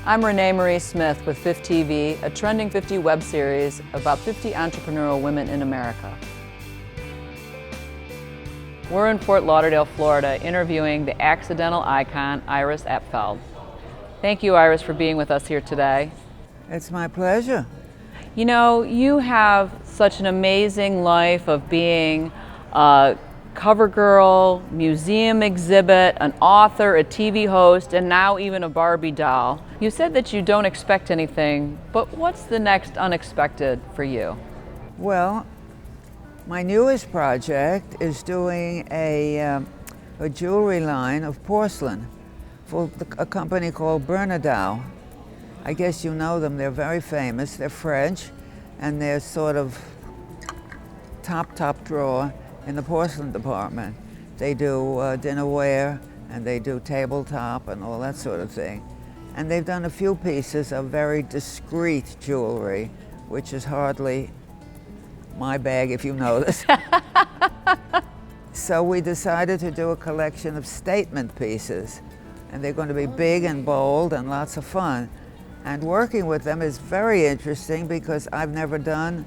I'm Renee Marie Smith with 50 TV, a Trending 50 web series about 50 entrepreneurial women in America. We're in Fort Lauderdale, Florida, interviewing the accidental icon, Elysze Held. Thank you, Iris, for being with us here today. It's my pleasure. You know, you have such an amazing life of being a cover girl, museum exhibit, an author, a TV host, and now even a Barbie doll. You said that you don't expect anything, but what's the next unexpected for you? Well, my newest project is doing a jewelry line of porcelain for a company called Bernardau. I guess you know them, they're very famous. They're French, and they're sort of top drawer in the porcelain department. They do dinnerware, and they do tabletop and all that sort of thing. And they've done a few pieces of very discreet jewelry, which is hardly my bag, if you notice. So we decided to do a collection of statement pieces, and they're going to be big and bold and lots of fun. And working with them is very interesting because I've never done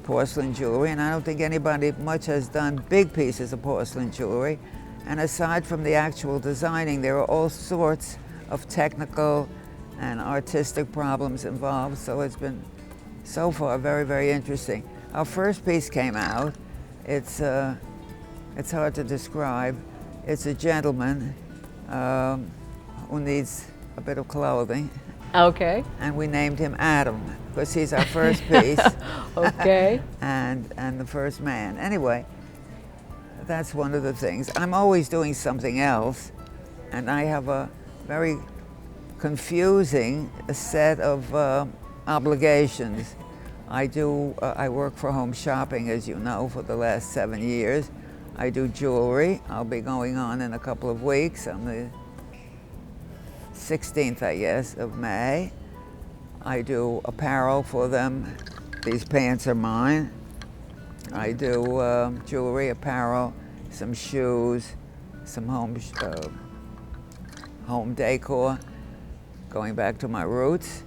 porcelain jewelry, and I don't think anybody much has done big pieces of porcelain jewelry. And aside from the actual designing, there are all sorts of technical and artistic problems involved, so it's been so far very, very interesting. Our first piece came out. It's hard to describe. It's a gentleman who needs a bit of clothing. Okay. And we named him Adam because he's our first piece. Okay. and the first man. Anyway, that's one of the things. I'm always doing something else, and I have a very confusing set of obligations. I work for Home Shopping, as you know, for the last 7 years. I do jewelry. I'll be going on in a couple of weeks on the 16th, I guess, of May. I do apparel for them. These pants are mine. I do jewelry, apparel, some shoes, some home decor, going back to my roots.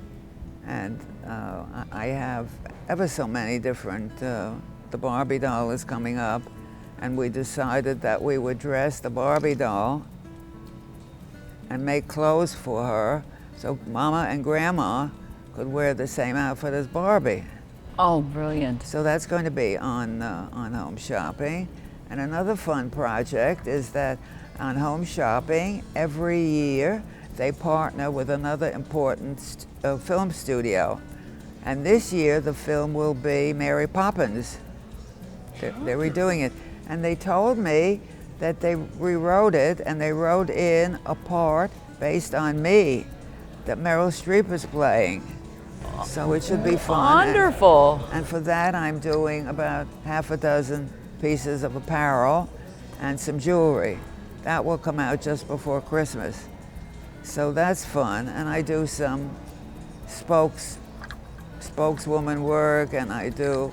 And I have ever so many different, the Barbie doll is coming up, and we decided that we would dress the Barbie doll and make clothes for her so Mama and Grandma could wear the same outfit as Barbie. Oh, brilliant. So that's going to be on Home Shopping. And another fun project is that on Home Shopping, every year they partner with another important film studio. And this year the film will be Mary Poppins. They're redoing it. And they told me that they rewrote it, and they wrote in a part based on me that Meryl Streep is playing. So it should be fun. Wonderful. And for that, I'm doing about half a dozen pieces of apparel and some jewelry. That will come out just before Christmas. So that's fun. And I do some spokeswoman work, and I do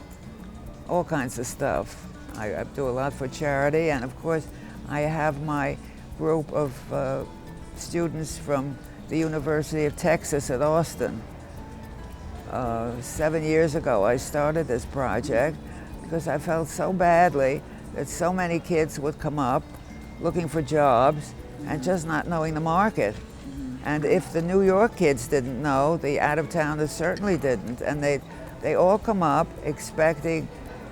all kinds of stuff. I do a lot for charity, and of course, I have my group of students from the University of Texas at Austin. 7 years ago, I started this project because I felt so badly that so many kids would come up looking for jobs and just not knowing the market. And if the New York kids didn't know, the out-of-towners certainly didn't. And they all come up expecting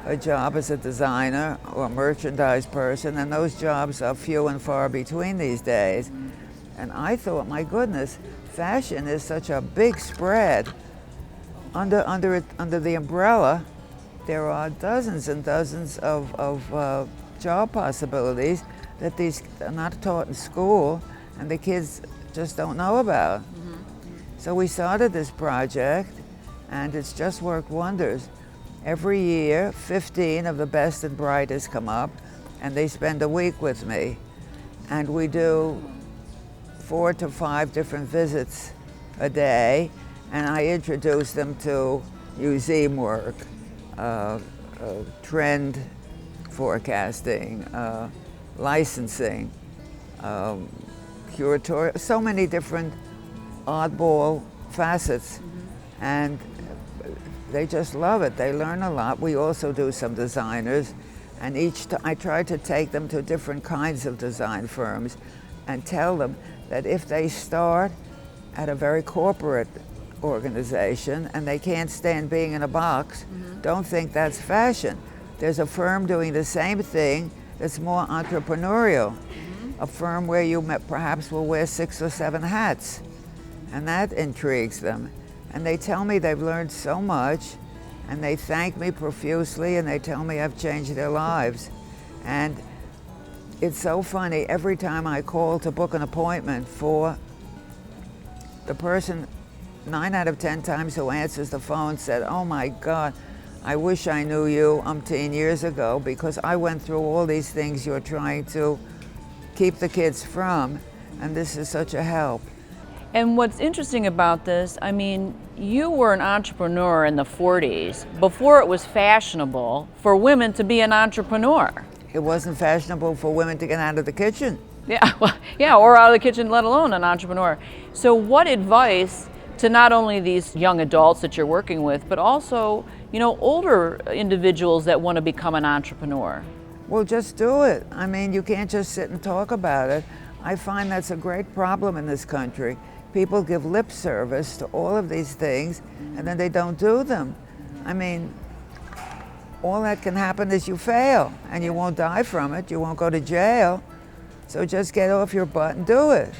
a job as a designer or a merchandise person, and those jobs are few and far between these days. And I thought, my goodness, fashion is such a big spread. Under the umbrella, there are dozens and dozens of job possibilities that these are not taught in school, and the kids just don't know about. So we started this project, and it's just worked wonders. Every year, 15 of the best and brightest come up, and they spend a week with me. And we do 4 to 5 different visits a day, and I introduce them to museum work, trend forecasting, licensing, curatorial, so many different oddball facets. And they just love it. They learn a lot. We also do some designers, and I try to take them to different kinds of design firms and tell them that if they start at a very corporate organization and they can't stand being in a box, don't think that's fashion. There's a firm doing the same thing that's more entrepreneurial, a firm where you perhaps will wear 6 or 7 hats, and that intrigues them. And they tell me they've learned so much, and they thank me profusely, and they tell me I've changed their lives. And it's so funny, every time I call to book an appointment for the person, 9 out of 10 times who answers the phone said, "Oh my God, I wish I knew you umpteen years ago, because I went through all these things you're trying to keep the kids from, and this is such a help." And what's interesting about this, I mean, you were an entrepreneur in the 40s, before it was fashionable for women to be an entrepreneur. It wasn't fashionable for women to get out of the kitchen. Yeah, well, yeah, or out of the kitchen, let alone an entrepreneur. So what advice to not only these young adults that you're working with, but also, you know, older individuals that want to become an entrepreneur? Well, just do it. I mean, you can't just sit and talk about it. I find that's a great problem in this country. People give lip service to all of these things, and then they don't do them. I mean, all that can happen is you fail, and you won't die from it. You won't go to jail. So just get off your butt and do it.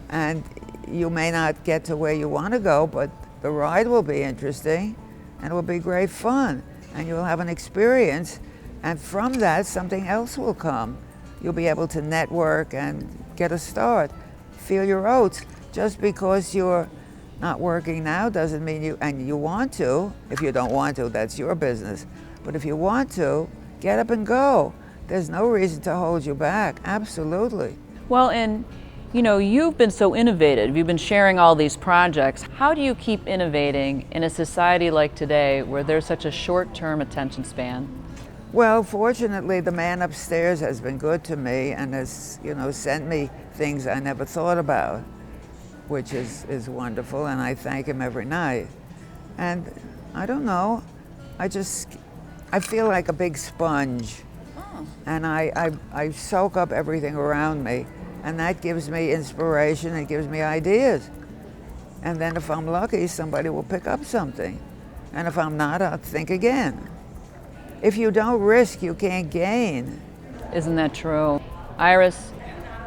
And you may not get to where you want to go, but the ride will be interesting, and it will be great fun, and you'll have an experience, and from that, something else will come. You'll be able to network and get a start. Feel your oats. Just because you're not working now doesn't mean you want to. If you don't want to, that's your business. But if you want to, get up and go. There's no reason to hold you back, absolutely. Well, and you know, you've been so innovative. You've been sharing all these projects. How do you keep innovating in a society like today where there's such a short-term attention span? Well, fortunately, the man upstairs has been good to me and has, you know, sent me things I never thought about, which is wonderful, and I thank him every night. And I don't know, I feel like a big sponge, and I soak up everything around me, and that gives me inspiration, it gives me ideas. And then if I'm lucky, somebody will pick up something. And if I'm not, I'll think again. If you don't risk, you can't gain. Isn't that true? Iris,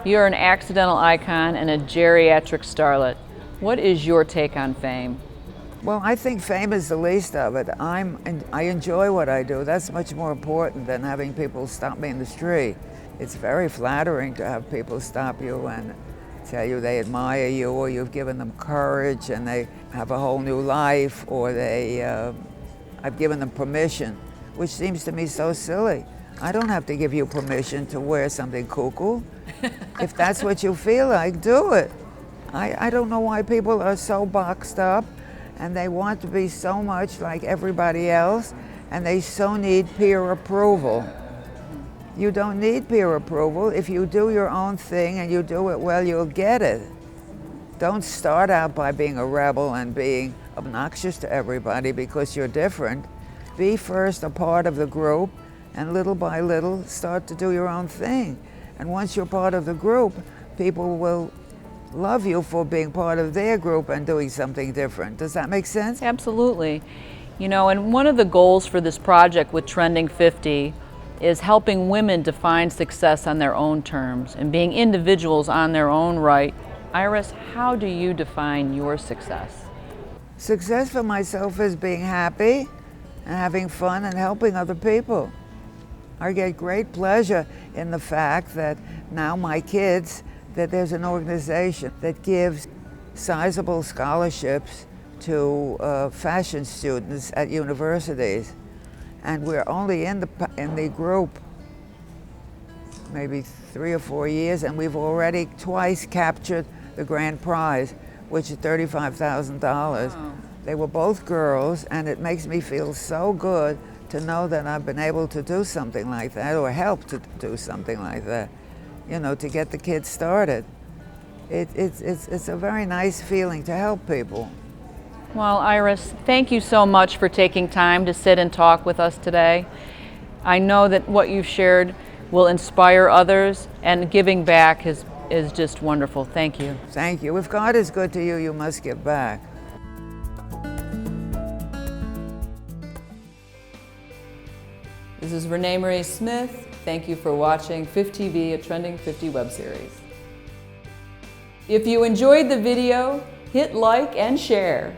you're an accidental icon and a geriatric starlet. What is your take on fame? Well, I think fame is the least of it. I enjoy what I do. That's much more important than having people stop me in the street. It's very flattering to have people stop you and tell you they admire you, or you've given them courage and they have a whole new life, or I've given them permission, which seems to me so silly. I don't have to give you permission to wear something cuckoo. If that's what you feel like, do it. I don't know why people are so boxed up, and they want to be so much like everybody else, and they so need peer approval. You don't need peer approval. If you do your own thing and you do it well, you'll get it. Don't start out by being a rebel and being obnoxious to everybody because you're different. Be first a part of the group, and little by little start to do your own thing. And once you're part of the group, people will love you for being part of their group and doing something different. Does that make sense? Absolutely. You know, and one of the goals for this project with Trending 50 is helping women define success on their own terms and being individuals on their own right. Iris, how do you define your success? Success for myself is being happy and having fun and helping other people. I get great pleasure in the fact that now my kids, that there's an organization that gives sizable scholarships to fashion students at universities. And we're only in the group maybe 3 or 4 years, and we've already twice captured the grand prize, which is $35,000. Wow. They were both girls, and it makes me feel so good to know that I've been able to do something like that, or help to do something like that, you know, to get the kids started. It's a very nice feeling to help people. Well, Iris, thank you so much for taking time to sit and talk with us today. I know that what you've shared will inspire others, and giving back is just wonderful. Thank you. Thank you. If God is good to you, you must give back. This is Renee Marie Smith. Thank you for watching 50TV, a Trending 50 web series. If you enjoyed the video, hit like and share.